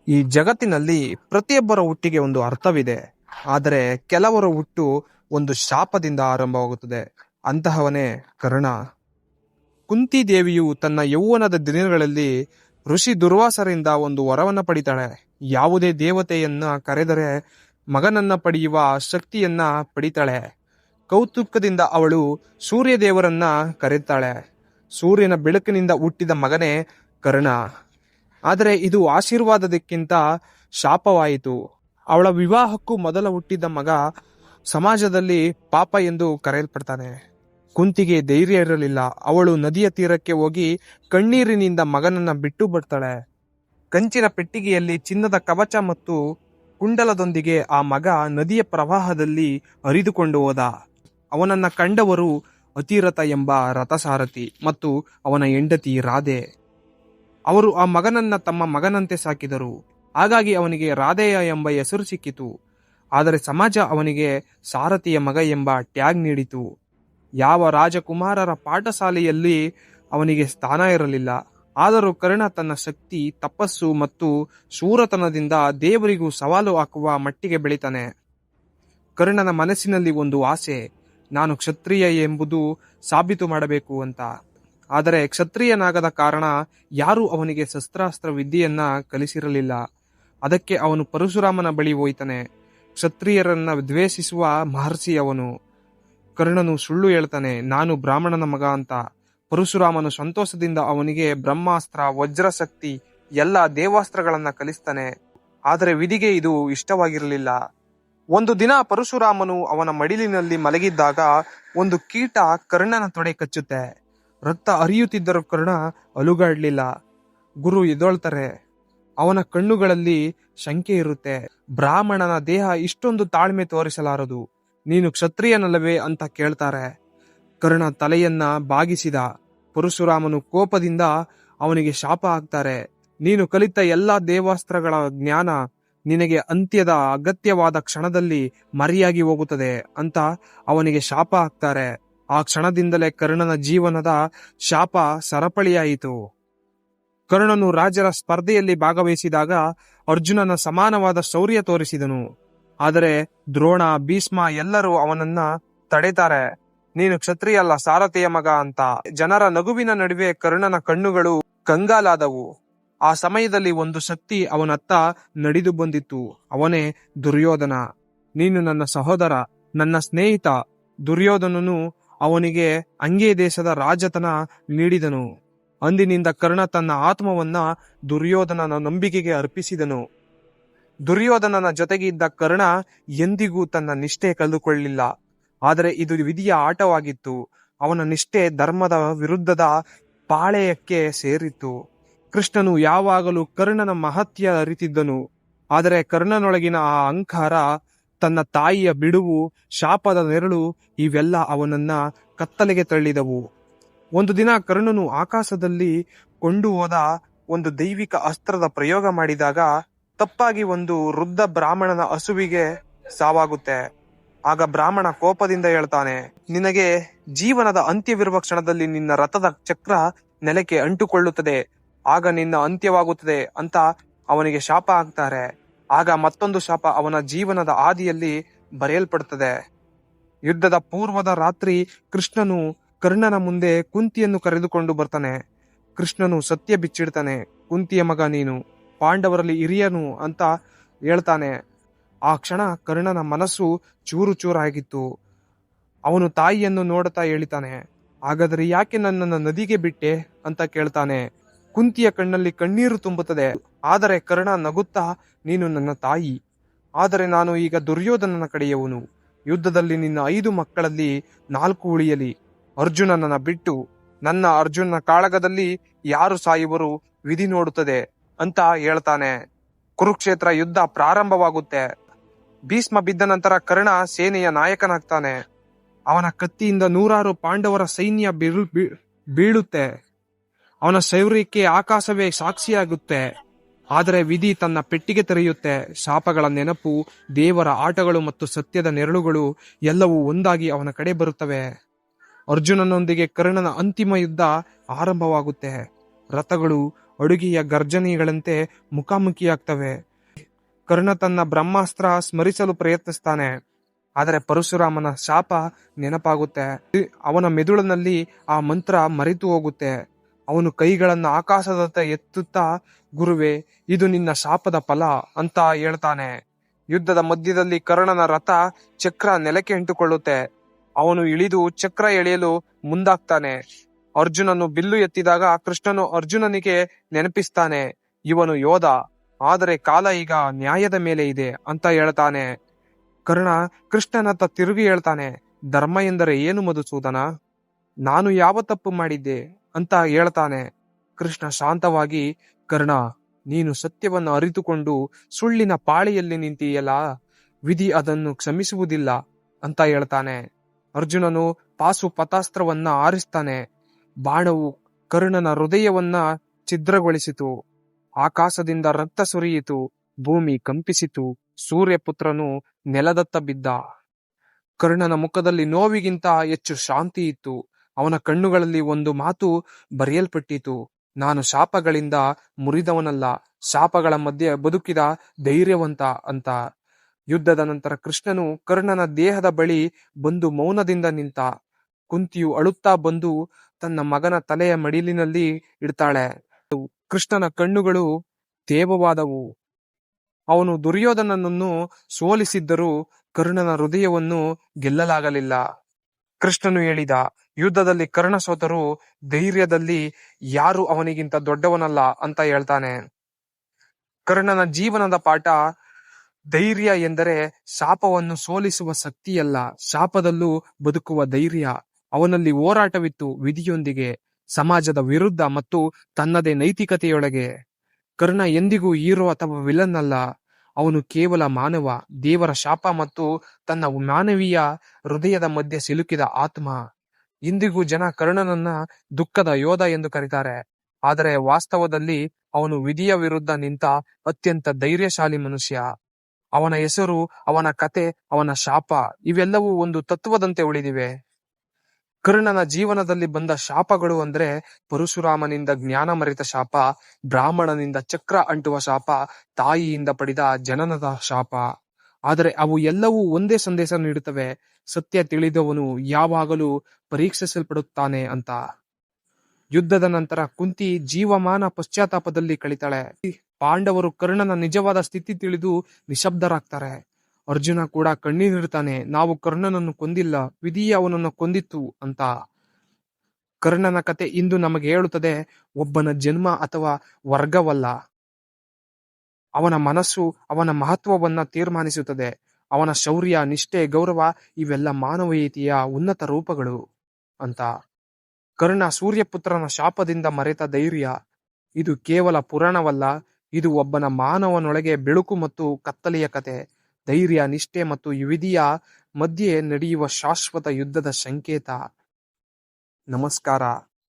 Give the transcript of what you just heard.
ಈ ಜಗತ್ತಿನಲ್ಲಿ ಪ್ರತಿಯೊಬ್ಬರ ಹುಟ್ಟಿಗೆ ಒಂದು ಅರ್ಥವಿದೆ. ಆದರೆ ಕೆಲವರ ಹುಟ್ಟು ಒಂದು ಶಾಪದಿಂದ ಆರಂಭವಾಗುತ್ತದೆ. ಅಂತಹವನೇ ಕರ್ಣ. ಕುಂತಿದೇವಿಯು ತನ್ನ ಯೌವನದ ದಿನಗಳಲ್ಲಿ ಋಷಿ ದುರ್ವಾಸರಿಂದ ಒಂದು ವರವನ್ನ ಪಡಿತಾಳೆ. ಯಾವುದೇ ದೇವತೆಯನ್ನ ಕರೆದರೆ ಮಗನನ್ನ ಪಡೆಯುವ ಶಕ್ತಿಯನ್ನ ಪಡಿತಾಳೆ. ಕೌತುಕದಿಂದ ಅವಳು ಸೂರ್ಯದೇವರನ್ನ ಕರೆಯುತ್ತಾಳೆ. ಸೂರ್ಯನ ಬೆಳಕಿನಿಂದ ಹುಟ್ಟಿದ ಮಗನೇ ಕರ್ಣ. ಆದರೆ ಇದು ಆಶೀರ್ವಾದದಕ್ಕಿಂತ ಶಾಪವಾಯಿತು. ಅವಳ ವಿವಾಹಕ್ಕೂ ಮೊದಲ ಹುಟ್ಟಿದ ಮಗ ಸಮಾಜದಲ್ಲಿ ಪಾಪ ಎಂದು ಕರೆಯಲ್ಪಡ್ತಾನೆ. ಕುಂತಿಗೆ ಧೈರ್ಯ ಇರಲಿಲ್ಲ. ಅವಳು ನದಿಯ ತೀರಕ್ಕೆ ಹೋಗಿ ಕಣ್ಣೀರಿನಿಂದ ಮಗನನ್ನ ಬಿಟ್ಟು ಬರ್ತಾಳೆ. ಕಂಚಿನ ಪೆಟ್ಟಿಗೆಯಲ್ಲಿ ಚಿನ್ನದ ಕವಚ ಮತ್ತು ಕುಂಡಲದೊಂದಿಗೆ ಆ ಮಗ ನದಿಯ ಪ್ರವಾಹದಲ್ಲಿ ಹರಿದುಕೊಂಡು ಹೋದ. ಅವನನ್ನ ಕಂಡವರು ಅತಿರಥ ಎಂಬ ರಥಸಾರಥಿ ಮತ್ತು ಅವನ ಹೆಂಡತಿ ರಾಧೆ. ಅವರು ಆ ಮಗನನ್ನ ತಮ್ಮ ಮಗನಂತೆ ಸಾಕಿದರು. ಹಾಗಾಗಿ ಅವನಿಗೆ ರಾಧೇಯ ಎಂಬ ಹೆಸರು ಸಿಕ್ಕಿತು. ಆದರೆ ಸಮಾಜ ಅವನಿಗೆ ಸಾರಥಿಯ ಮಗ ಎಂಬ ಟ್ಯಾಗ್ ನೀಡಿತು. ಯಾವ ರಾಜಕುಮಾರರ ಪಾಠಶಾಲೆಯಲ್ಲಿ ಅವನಿಗೆ ಸ್ಥಾನ ಇರಲಿಲ್ಲ. ಆದರೂ ಕರ್ಣ ತನ್ನ ಶಕ್ತಿ, ತಪಸ್ಸು ಮತ್ತು ಶೂರತನದಿಂದ ದೇವರಿಗೂ ಸವಾಲು ಹಾಕುವ ಮಟ್ಟಿಗೆ ಬೆಳಿತಾನೆ. ಕರ್ಣನ ಮನಸ್ಸಿನಲ್ಲಿ ಒಂದು ಆಸೆ, ನಾನು ಕ್ಷತ್ರಿಯ ಎಂಬುದು ಸಾಬೀತು ಮಾಡಬೇಕು ಅಂತ. ಆದರೆ ಕ್ಷತ್ರಿಯನಾಗದ ಕಾರಣ ಯಾರೂ ಅವನಿಗೆ ಶಸ್ತ್ರಾಸ್ತ್ರ ವಿದ್ಯೆಯನ್ನ ಕಲಿಸಿರಲಿಲ್ಲ. ಅದಕ್ಕೆ ಅವನು ಪರಶುರಾಮನ ಬಳಿ ಹೋಯ್ತಾನೆ. ಕ್ಷತ್ರಿಯರನ್ನ ದ್ವೇಷಿಸುವ ಮಹರ್ಷಿ ಅವನು. ಕರ್ಣನು ಸುಳ್ಳು ಹೇಳ್ತಾನೆ, ನಾನು ಬ್ರಾಹ್ಮಣನ ಮಗ ಅಂತ. ಪರಶುರಾಮನು ಸಂತೋಷದಿಂದ ಅವನಿಗೆ ಬ್ರಹ್ಮಾಸ್ತ್ರ, ವಜ್ರಶಕ್ತಿ ಎಲ್ಲ ದೇವಾಸ್ತ್ರಗಳನ್ನ ಕಲಿಸ್ತಾನೆ. ಆದರೆ ವಿಧಿಗೆ ಇದು ಇಷ್ಟವಾಗಿರಲಿಲ್ಲ. ಒಂದು ದಿನ ಪರಶುರಾಮನು ಅವನ ಮಡಿಲಿನಲ್ಲಿ ಮಲಗಿದ್ದಾಗ ಒಂದು ಕೀಟ ಕರ್ಣನ ತೊಡೆ ಕಚ್ಚುತ್ತೆ. ರಕ್ತ ಹರಿಯುತ್ತಿದ್ದರೂ ಕರ್ಣ ಅಲುಗಾಡ್ಲಿಲ್ಲ. ಗುರು ಎದ್ದೊಳ್ತಾರೆ. ಅವನ ಕಣ್ಣುಗಳಲ್ಲಿ ಶಂಕೆ ಇರುತ್ತೆ. ಬ್ರಾಹ್ಮಣನ ದೇಹ ಇಷ್ಟೊಂದು ತಾಳ್ಮೆ ತೋರಿಸಲಾರದು. ನೀನು ಕ್ಷತ್ರಿಯನಲ್ಲವೇ ಅಂತ ಕೇಳ್ತಾರೆ. ಕರ್ಣ ತಲೆಯನ್ನ ಬಾಗಿಸಿದ. ಪರಶುರಾಮನು ಕೋಪದಿಂದ ಅವನಿಗೆ ಶಾಪ ಹಾಕ್ತಾರೆ. ನೀನು ಕಲಿತ ಎಲ್ಲಾ ದೇವಾಸ್ತ್ರಗಳ ಜ್ಞಾನ ನಿನಗೆ ಅಂತ್ಯದ ಅಗತ್ಯವಾದ ಕ್ಷಣದಲ್ಲಿ ಮರೆಯಾಗಿ ಹೋಗುತ್ತದೆ ಅಂತ ಅವನಿಗೆ ಶಾಪ ಹಾಕ್ತಾರೆ. ಆ ಕ್ಷಣದಿಂದಲೇ ಕರ್ಣನ ಜೀವನದ ಶಾಪ ಸರಪಳಿಯಾಯಿತು. ಕರ್ಣನು ರಾಜರ ಸ್ಪರ್ಧೆಯಲ್ಲಿ ಭಾಗವಹಿಸಿದಾಗ ಅರ್ಜುನನ ಸಮಾನವಾದ ಶೌರ್ಯ ತೋರಿಸಿದನು. ಆದರೆ ದ್ರೋಣ, ಭೀಷ್ಮ ಎಲ್ಲರೂ ಅವನನ್ನ ತಡೆತಾರೆ. ನೀನು ಕ್ಷತ್ರಿಯ ಅಲ್ಲ, ಸಾರಥಿಯ ಮಗ ಅಂತ. ಜನರ ನಗುವಿನ ನಡುವೆ ಕರ್ಣನ ಕಣ್ಣುಗಳು ಕಂಗಾಲಾದವು. ಆ ಸಮಯದಲ್ಲಿ ಒಂದು ಶಕ್ತಿ ಅವನತ್ತ ನಡೆದು ಬಂದಿತ್ತು. ಅವನೇ ದುರ್ಯೋಧನ. ನೀನು ನನ್ನ ಸಹೋದರ, ನನ್ನ ಸ್ನೇಹಿತ. ದುರ್ಯೋಧನನು ಅವನಿಗೆ ಅಂಗೇ ದೇಶದ ರಾಜತನ ನೀಡಿದನು. ಅಂದಿನಿಂದ ಕರ್ಣ ತನ್ನ ಆತ್ಮವನ್ನ ದುರ್ಯೋಧನನ ನಂಬಿಕೆಗೆ ಅರ್ಪಿಸಿದನು. ದುರ್ಯೋಧನನ ಜೊತೆಗೆ ಇದ್ದ ಕರ್ಣ ಎಂದಿಗೂ ತನ್ನ ನಿಷ್ಠೆ ಕಳೆದುಕೊಳ್ಳಲಿಲ್ಲ. ಆದರೆ ಇದು ವಿಧಿಯ ಆಟವಾಗಿತ್ತು. ಅವನ ನಿಷ್ಠೆ ಧರ್ಮದ ವಿರುದ್ಧದ ಪಾಳೆಯಕ್ಕೆ ಸೇರಿತ್ತು. ಕೃಷ್ಣನು ಯಾವಾಗಲೂ ಕರ್ಣನ ಮಹತ್ಯ ಅರಿತಿದ್ದನು. ಆದರೆ ಕರ್ಣನೊಳಗಿನ ಆ ಅಹಂಕಾರ, ತನ್ನ ತಾಯಿಯ ಬಿಡುವು, ಶಾಪದ ನೆರಳು ಇವೆಲ್ಲ ಅವನನ್ನ ಕತ್ತಲೆಗೆ ತಳ್ಳಿದವು. ಒಂದು ದಿನ ಕರ್ಣನು ಆಕಾಶದಲ್ಲಿ ಕೊಂಡು ಹೋದ ಒಂದು ದೈವಿಕ ಅಸ್ತ್ರದ ಪ್ರಯೋಗ ಮಾಡಿದಾಗ ತಪ್ಪಾಗಿ ಒಂದು ವೃದ್ಧ ಬ್ರಾಹ್ಮಣನ ಹಸುವಿಗೆ ಸಾವಾಗುತ್ತೆ. ಆಗ ಬ್ರಾಹ್ಮಣ ಕೋಪದಿಂದ ಹೇಳ್ತಾನೆ, ನಿನಗೆ ಜೀವನದ ಅಂತ್ಯವಿರುವ ಕ್ಷಣದಲ್ಲಿ ನಿನ್ನ ರಥದ ಚಕ್ರ ನೆಲಕ್ಕೆ ಅಂಟುಕೊಳ್ಳುತ್ತದೆ, ಆಗ ನಿನ್ನ ಅಂತ್ಯವಾಗುತ್ತದೆ ಅಂತ ಅವನಿಗೆ ಶಾಪ ಹಾಕ್ತಾರೆ. ಆಗ ಮತ್ತೊಂದು ಶಾಪ ಅವನ ಜೀವನದ ಆದಿಯಲ್ಲಿ ಬರೆಯಲ್ಪಡುತ್ತದೆ. ಯುದ್ಧದ ಪೂರ್ವದ ರಾತ್ರಿ ಕೃಷ್ಣನು ಕರ್ಣನ ಮುಂದೆ ಕುಂತಿಯನ್ನು ಕರೆದುಕೊಂಡು ಬರ್ತಾನೆ. ಕೃಷ್ಣನು ಸತ್ಯ ಬಿಚ್ಚಿಡ್ತಾನೆ. ಕುಂತಿಯ ಮಗ ನೀನು, ಪಾಂಡವರಲ್ಲಿ ಹಿರಿಯನು ಅಂತ ಹೇಳ್ತಾನೆ. ಆ ಕ್ಷಣ ಕರ್ಣನ ಮನಸ್ಸು ಚೂರು ಚೂರಾಗಿತ್ತು. ಅವನು ತಾಯಿಯನ್ನು ನೋಡುತ್ತಾ ಹೇಳಿತಾನೆ, ಹಾಗಾದರೆ ಯಾಕೆ ನನ್ನನ್ನು ನದಿಗೆ ಬಿಟ್ಟೆ ಅಂತ ಕೇಳ್ತಾನೆ. ಕುಂತಿಯ ಕಣ್ಣಲ್ಲಿ ಕಣ್ಣೀರು ತುಂಬುತ್ತದೆ. ಆದರೆ ಕರ್ಣ ನಗುತ್ತಾ, ನೀನು ನನ್ನ ತಾಯಿ, ಆದರೆ ನಾನು ಈಗ ದುರ್ಯೋಧನನ ಕಡೆಯವನು. ಯುದ್ಧದಲ್ಲಿ ನಿನ್ನ 5 ಮಕ್ಕಳಲ್ಲಿ 4 ಉಳಿಯಲಿ. ಅರ್ಜುನನನ್ನ ಬಿಟ್ಟು ನನ್ನ ಅರ್ಜುನನ ಕಾಳಗದಲ್ಲಿ ಯಾರು ಸಾಯುವರು ವಿಧಿ ನೋಡುತ್ತದೆ ಅಂತ ಹೇಳ್ತಾನೆ. ಕುರುಕ್ಷೇತ್ರ ಯುದ್ಧ ಪ್ರಾರಂಭವಾಗುತ್ತೆ. ಭೀಷ್ಮ ಬಿದ್ದ ನಂತರ ಕರ್ಣ ಸೇನೆಯ ನಾಯಕನಾಗ್ತಾನೆ. ಅವನ ಕತ್ತಿಯಿಂದ 100 ಪಾಂಡವರ ಸೈನ್ಯ ಬೀಳುತ್ತೆ. ಅವನ ಶೌರ್ಯಕ್ಕೆ ಆಕಾಶವೇ ಸಾಕ್ಷಿಯಾಗುತ್ತೆ. ಆದರೆ ವಿಧಿ ತನ್ನ ಪೆಟ್ಟಿಗೆ ತೆರೆಯುತ್ತೆ. ಶಾಪಗಳ ನೆನಪು, ದೇವರ ಆಟಗಳು ಮತ್ತು ಸತ್ಯದ ನೆರಳುಗಳು ಎಲ್ಲವೂ ಒಂದಾಗಿ ಅವನ ಕಡೆ ಬರುತ್ತವೆ. ಅರ್ಜುನನೊಂದಿಗೆ ಕರ್ಣನ ಅಂತಿಮ ಯುದ್ಧ ಆರಂಭವಾಗುತ್ತೆ. ರಥಗಳು, ಅಡುಗೆಯ ಗರ್ಜನೆಗಳಂತೆ ಮುಖಾಮುಖಿಯಾಗ್ತವೆ. ಕರ್ಣ ತನ್ನ ಬ್ರಹ್ಮಾಸ್ತ್ರ ಸ್ಮರಿಸಲು ಪ್ರಯತ್ನಿಸ್ತಾನೆ, ಆದರೆ ಪರಶುರಾಮನ ಶಾಪ ನೆನಪಾಗುತ್ತೆ. ಅವನ ಮೆದುಳಿನಲ್ಲಿ ಆ ಮಂತ್ರ ಮರೆತು ಹೋಗುತ್ತೆ. ಅವನು ಕೈಗಳನ್ನು ಆಕಾಶದತ್ತ ಎತ್ತುತ್ತಾ, ಗುರುವೇ, ಇದು ನಿನ್ನ ಶಾಪದ ಫಲ ಅಂತ ಹೇಳ್ತಾನೆ. ಯುದ್ಧದ ಮಧ್ಯದಲ್ಲಿ ಕರ್ಣನ ರಥ ಚಕ್ರ ನೆಲಕ್ಕೆ ಅಂಟುಕೊಳ್ಳುತ್ತೆ. ಅವನು ಇಳಿದು ಚಕ್ರ ಎಳೆಯಲು ಮುಂದಾಗ್ತಾನೆ. ಅರ್ಜುನನು ಬಿಲ್ಲು ಎತ್ತಿದಾಗ ಕೃಷ್ಣನು ಅರ್ಜುನನಿಗೆ ನೆನಪಿಸ್ತಾನೆ, ಇವನು ಯೋಧ, ಆದರೆ ಕಾಲ ಈಗ ನ್ಯಾಯದ ಮೇಲೆ ಇದೆ ಅಂತ ಹೇಳ್ತಾನೆ. ಕರ್ಣ ಕೃಷ್ಣನತ್ತ ತಿರುಗಿ ಹೇಳ್ತಾನೆ, ಧರ್ಮ ಎಂದರೆ ಏನು ಮಧುಸೂದನ? ನಾನು ಯಾವ ತಪ್ಪು ಮಾಡಿದ್ದೆ ಅಂತ ಹೇಳ್ತಾನೆ. ಕೃಷ್ಣ ಶಾಂತವಾಗಿ, ಕರ್ಣ, ನೀನು ಸತ್ಯವನ್ನು ಅರಿತುಕೊಂಡು ಸುಳ್ಳಿನ ಪಾಳಿಯಲ್ಲಿ ನಿಂತೀಯಲ್ಲ, ವಿಧಿ ಅದನ್ನು ಕ್ಷಮಿಸುವುದಿಲ್ಲ ಅಂತ ಹೇಳ್ತಾನೆ. ಅರ್ಜುನನು ಪಾಸು ಪತಾಸ್ತ್ರವನ್ನ ಆರಿಸ್ತಾನೆ. ಬಾಣವು ಕರ್ಣನ ಹೃದಯವನ್ನ ಛಿದ್ರಗೊಳಿಸಿತು. ಆಕಾಶದಿಂದ ರಕ್ತ ಸುರಿಯಿತು. ಭೂಮಿ ಕಂಪಿಸಿತು. ಸೂರ್ಯಪುತ್ರನು ನೆಲದತ್ತ ಬಿದ್ದ. ಕರ್ಣನ ಮುಖದಲ್ಲಿ ನೋವಿಗಿಂತ ಹೆಚ್ಚು ಶಾಂತಿ ಇತ್ತು. ಅವನ ಕಣ್ಣುಗಳಲ್ಲಿ ಒಂದು ಮಾತು ಬರೆಯಲ್ಪಟ್ಟಿತು, ನಾನು ಶಾಪಗಳಿಂದ ಮುರಿದವನಲ್ಲ, ಶಾಪಗಳ ಮಧ್ಯೆ ಬದುಕಿದ ಧೈರ್ಯವಂತ ಅಂತ. ಯುದ್ಧದ ನಂತರ ಕೃಷ್ಣನು ಕರ್ಣನ ದೇಹದ ಬಳಿ ಬಂದು ಮೌನದಿಂದ ನಿಂತ. ಕುಂತಿಯು ಅಳುತ್ತಾ ಬಂದು ತನ್ನ ಮಗನ ತಲೆಯ ಮಡಿಲಿನಲ್ಲಿ ಇಡ್ತಾಳೆ. ಕೃಷ್ಣನ ಕಣ್ಣುಗಳು ತೇವವಾದವು. ಅವನು ದುರ್ಯೋಧನನನ್ನು ಸೋಲಿಸಿದ್ದರೂ ಕರ್ಣನ ಹೃದಯವನ್ನು ಗೆಲ್ಲಲಾಗಲಿಲ್ಲ. ಕೃಷ್ಣನು ಹೇಳಿದ, ಯುದ್ಧದಲ್ಲಿ ಕರ್ಣ ಸೋತರೂ ಧೈರ್ಯದಲ್ಲಿ ಯಾರು ಅವನಿಗಿಂತ ದೊಡ್ಡವನಲ್ಲ ಅಂತ ಹೇಳ್ತಾನೆ. ಕರ್ಣನ ಜೀವನದ ಪಾಠ, ಧೈರ್ಯ ಎಂದರೆ ಶಾಪವನ್ನು ಸೋಲಿಸುವ ಶಕ್ತಿಯಲ್ಲ, ಶಾಪದಲ್ಲೂ ಬದುಕುವ ಧೈರ್ಯ. ಅವನಲ್ಲಿ ಹೋರಾಟವಿತ್ತು, ವಿಧಿಯೊಂದಿಗೆ, ಸಮಾಜದ ವಿರುದ್ಧ ಮತ್ತು ತನ್ನದೇ ನೈತಿಕತೆಯೊಳಗೆ. ಕರ್ಣ ಎಂದಿಗೂ ಹೀರೋ ಅಥವಾ ವಿಲನ್ ಅಲ್ಲ. ಅವನು ಕೇವಲ ಮಾನವ, ದೇವರ ಶಾಪ ಮತ್ತು ತನ್ನ ಮಾನವೀಯ ಹೃದಯದ ಮಧ್ಯೆ ಸಿಲುಕಿದ ಆತ್ಮ. ಇಂದಿಗೂ ಜನ ಕರ್ಣನನ್ನ ದುಃಖದ ಯೋಧ ಎಂದು ಕರೀತಾರೆ, ಆದರೆ ವಾಸ್ತವದಲ್ಲಿ ಅವನು ವಿಧಿಯ ವಿರುದ್ಧ ನಿಂತ ಅತ್ಯಂತ ಧೈರ್ಯಶಾಲಿ ಮನುಷ್ಯ. ಅವನ ಹೆಸರು, ಅವನ ಕತೆ, ಅವನ ಶಾಪ ಇವೆಲ್ಲವೂ ಒಂದು ತತ್ವದಂತೆ ಉಳಿದಿವೆ. ಕರ್ಣನ ಜೀವನದಲ್ಲಿ ಬಂದ ಶಾಪಗಳು ಅಂದ್ರೆ ಪರಶುರಾಮನಿಂದ ಜ್ಞಾನ ಮರೆತ ಶಾಪ, ಬ್ರಾಹ್ಮಣನಿಂದ ಚಕ್ರ ಅಂಟುವ ಶಾಪ, ತಾಯಿಯಿಂದ ಪಡೆದ ಜನನದ ಶಾಪ. ಆದರೆ ಅವು ಎಲ್ಲವೂ ಒಂದೇ ಸಂದೇಶ ನೀಡುತ್ತವೆ, ಸತ್ಯ ತಿಳಿದವನು ಯಾವಾಗಲೂ ಪರೀಕ್ಷಿಸಲ್ಪಡುತ್ತಾನೆ ಅಂತ. ಯುದ್ಧದ ನಂತರ ಕುಂತಿ ಜೀವಮಾನ ಪಶ್ಚಾತ್ತಾಪದಲ್ಲಿ ಕಳೀತಾಳೆ. ಪಾಂಡವರು ಕರ್ಣನ ನಿಜವಾದ ಸ್ಥಿತಿ ತಿಳಿದು ನಿಶಬ್ದರಾಗ್ತಾರೆ. ಅರ್ಜುನ ಕೂಡ ಕಣ್ಣೀರಿಡ್ತಾನೆ, ನಾವು ಕರ್ಣನನ್ನು ಕೊಂದಿಲ್ಲ, ವಿಧಿಯೇ ಅವನನ್ನು ಕೊಂದಿತ್ತು ಅಂತ. ಕರ್ಣನ ಕತೆ ಇಂದು ನಮಗೆ ಹೇಳುತ್ತದೆ, ಒಬ್ಬನ ಜನ್ಮ ಅಥವಾ ವರ್ಗವಲ್ಲ, ಅವನ ಮನಸ್ಸು ಅವನ ಮಹತ್ವವನ್ನ ತೀರ್ಮಾನಿಸುತ್ತದೆ. ಅವನ ಶೌರ್ಯ, ನಿಷ್ಠೆ, ಗೌರವ ಇವೆಲ್ಲ ಮಾನವೀಯತೆಯ ಉನ್ನತ ರೂಪಗಳು ಅಂತ. ಕರ್ಣ ಸೂರ್ಯಪುತ್ರನ ಶಾಪದಿಂದ ಮರೆತ ಧೈರ್ಯ. ಇದು ಕೇವಲ ಪುರಾಣವಲ್ಲ, ಇದು ಒಬ್ಬನ ಮಾನವನೊಳಗೆ ಬೆಳಕು ಮತ್ತು ಕತ್ತಲೆಯ ಕತೆ. ಧೈರ್ಯ, ನಿಷ್ಠೆ ಮತ್ತು ವಿಧಿಯ ಮಧ್ಯೆ ನಡೆಯುವ ಶಾಶ್ವತ ಯುದ್ಧದ ಸಂಕೇತ. ನಮಸ್ಕಾರ.